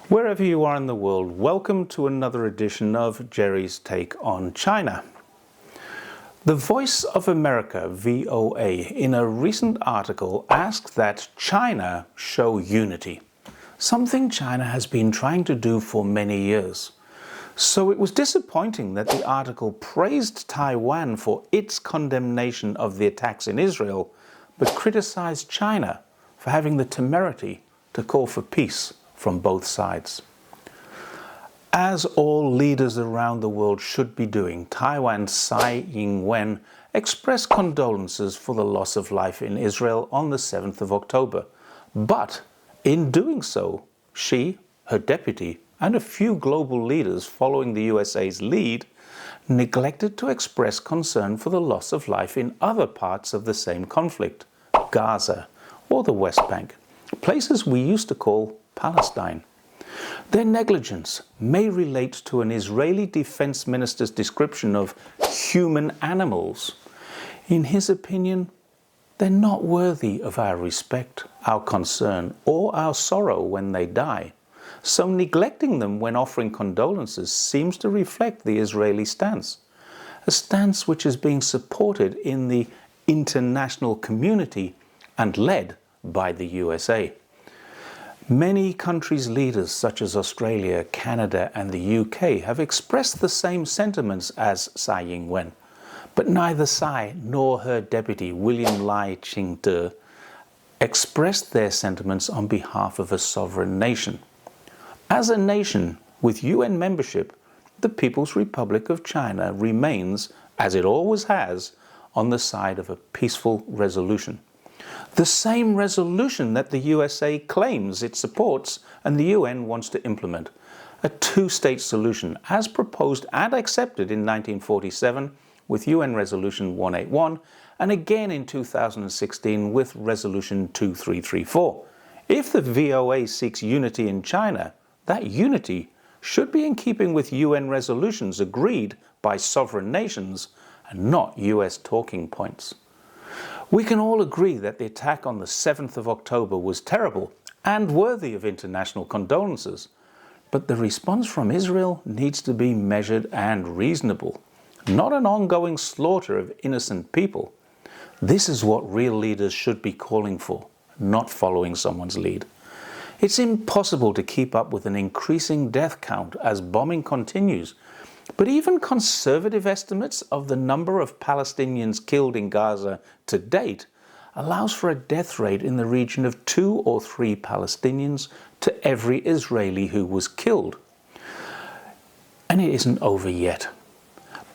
Wherever you are in the world, welcome to another edition of Jerry's Take on China. The Voice of America, VOA, in a recent article asked that China show unity, something China has been trying to do for many years. So it was disappointing that the article praised Taiwan for its condemnation of the attacks in Israel, but criticized China for having the temerity to call for peace from both sides. As all leaders around the world should be doing, Taiwan's Tsai Ing-wen expressed condolences for the loss of life in Israel on the 7th of October. But in doing so, she, her deputy, and a few global leaders following the USA's lead neglected to express concern for the loss of life in other parts of the same conflict, Gaza or the West Bank, places we used to call Palestine. Their negligence may relate to an Israeli defense minister's description of human animals. In his opinion, they're not worthy of our respect, our concern, or our sorrow when they die. So neglecting them when offering condolences seems to reflect the Israeli stance, a stance which is being supported in the international community and led by the USA. Many countries' leaders such as Australia, Canada and the UK have expressed the same sentiments as Tsai Ing-wen, but neither Tsai nor her deputy William Lai Ching-te expressed their sentiments on behalf of a sovereign nation. As a nation with UN membership, the People's Republic of China remains, as it always has, on the side of a peaceful resolution. The same resolution that the USA claims it supports and the UN wants to implement. A two-state solution as proposed and accepted in 1947 with UN Resolution 181 and again in 2016 with Resolution 2334. If the VOA seeks unity in China, that unity should be in keeping with UN resolutions agreed by sovereign nations and not US talking points. We can all agree that the attack on the 7th of October was terrible and worthy of international condolences, but the response from Israel needs to be measured and reasonable, not an ongoing slaughter of innocent people. This is what real leaders should be calling for, not following someone's lead. It's impossible to keep up with an increasing death count as bombing continues, but even conservative estimates of the number of Palestinians killed in Gaza to date allows for a death rate in the region of 2 or 3 Palestinians to every Israeli who was killed. And it isn't over yet.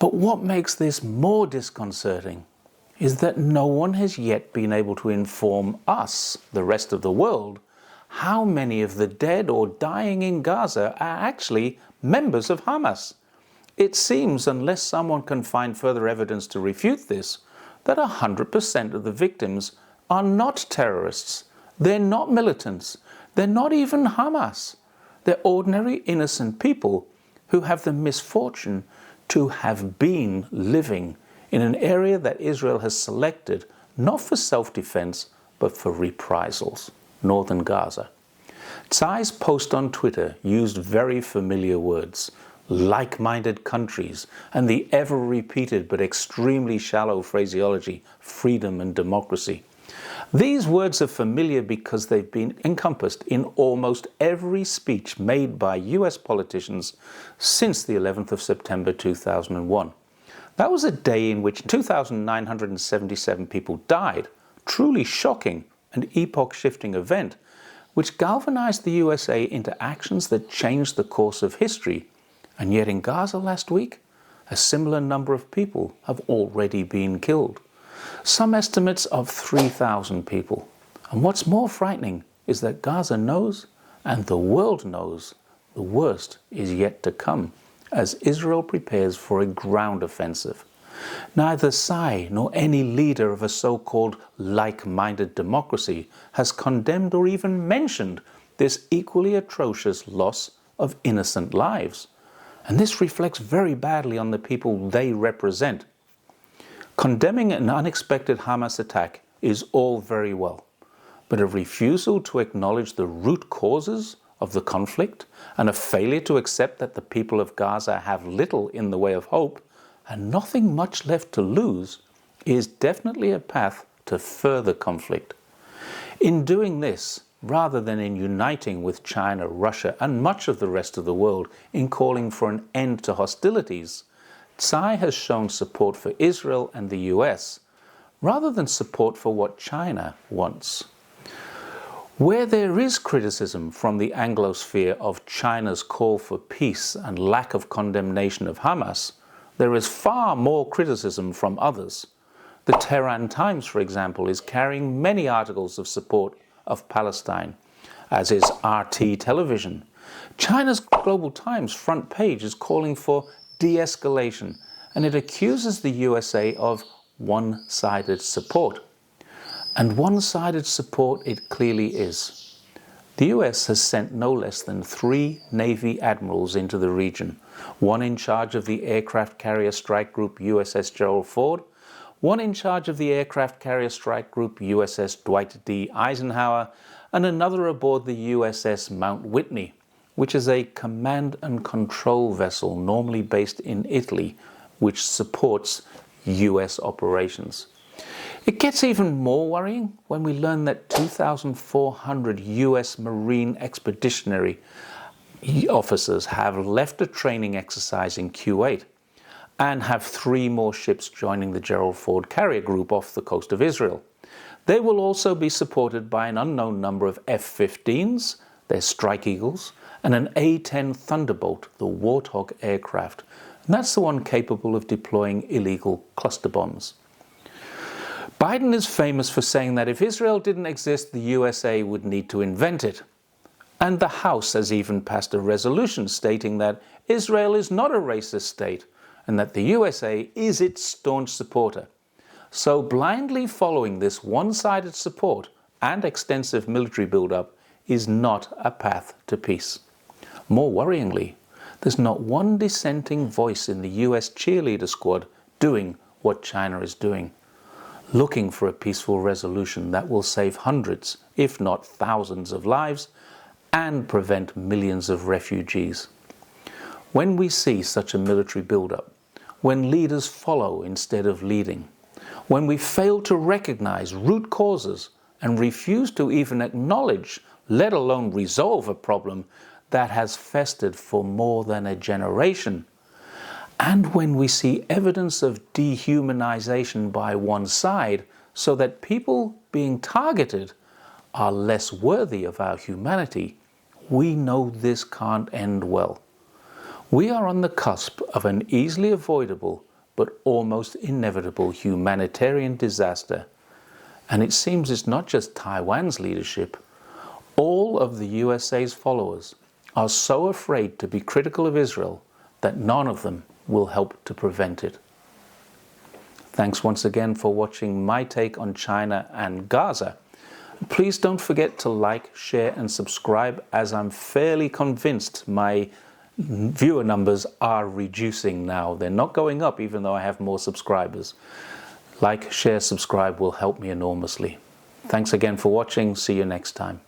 But what makes this more disconcerting is that no one has yet been able to inform us, the rest of the world, how many of the dead or dying in Gaza are actually members of Hamas. It seems, unless someone can find further evidence to refute this, that 100% of the victims are not terrorists. They're not militants. They're not even Hamas. They're ordinary innocent people who have the misfortune to have been living in an area that Israel has selected not for self-defense but for reprisals, northern Gaza. Tsai's post on Twitter used very familiar words, like-minded countries, and the ever-repeated but extremely shallow phraseology, freedom and democracy. These words are familiar because they've been encompassed in almost every speech made by US politicians since the 11th of September 2001. That was a day in which 2,977 people died, truly shocking and epoch-shifting event, which galvanized the USA into actions that changed the course of history. And yet in Gaza last week, a similar number of people have already been killed. Some estimates of 3,000 people. And what's more frightening is that Gaza knows, and the world knows, the worst is yet to come as Israel prepares for a ground offensive. Neither Tsai nor any leader of a so-called like-minded democracy has condemned or even mentioned this equally atrocious loss of innocent lives. And this reflects very badly on the people they represent. Condemning an unexpected Hamas attack is all very well, but a refusal to acknowledge the root causes of the conflict and a failure to accept that the people of Gaza have little in the way of hope and nothing much left to lose, is definitely a path to further conflict. In doing this, rather than in uniting with China, Russia, and much of the rest of the world in calling for an end to hostilities, Tsai has shown support for Israel and the US, rather than support for what China wants. Where there is criticism from the Anglosphere of China's call for peace and lack of condemnation of Hamas, there is far more criticism from others. The Tehran Times, for example, is carrying many articles of support of Palestine, as is RT Television. China's Global Times front page is calling for de-escalation, and it accuses the USA of one-sided support. And one-sided support it clearly is. The US has sent no less than 3 Navy admirals into the region, one in charge of the aircraft carrier strike group USS Gerald Ford, one in charge of the aircraft carrier strike group USS Dwight D. Eisenhower, and another aboard the USS Mount Whitney, which is a command and control vessel normally based in Italy, which supports US operations. It gets even more worrying when we learn that 2,400 US Marine Expeditionary officers have left a training exercise in Kuwait and have 3 more ships joining the Gerald Ford carrier group off the coast of Israel. They will also be supported by an unknown number of F-15s, their Strike Eagles, and an A-10 Thunderbolt, the Warthog aircraft. And that's the one capable of deploying illegal cluster bombs. Biden is famous for saying that if Israel didn't exist, the USA would need to invent it. And the House has even passed a resolution stating that Israel is not a racist state and that the USA is its staunch supporter. So blindly following this one-sided support and extensive military buildup is not a path to peace. More worryingly, there's not one dissenting voice in the US cheerleader squad doing what China is doing, looking for a peaceful resolution that will save hundreds, if not thousands of lives and prevent millions of refugees. When we see such a military buildup, when leaders follow instead of leading, when we fail to recognize root causes and refuse to even acknowledge, let alone resolve a problem that has festered for more than a generation, and when we see evidence of dehumanization by one side so that people being targeted are less worthy of our humanity, we know this can't end well. We are on the cusp of an easily avoidable but almost inevitable humanitarian disaster. And it seems it's not just Taiwan's leadership. All of the USA's followers are so afraid to be critical of Israel that none of them will help to prevent it. Thanks once again for watching my take on China and Gaza. Please don't forget to like, share and subscribe, as I'm fairly convinced my viewer numbers are reducing now. They're not going up even though I have more subscribers. Like, share, subscribe will help me enormously. Thanks again for watching. See you next time.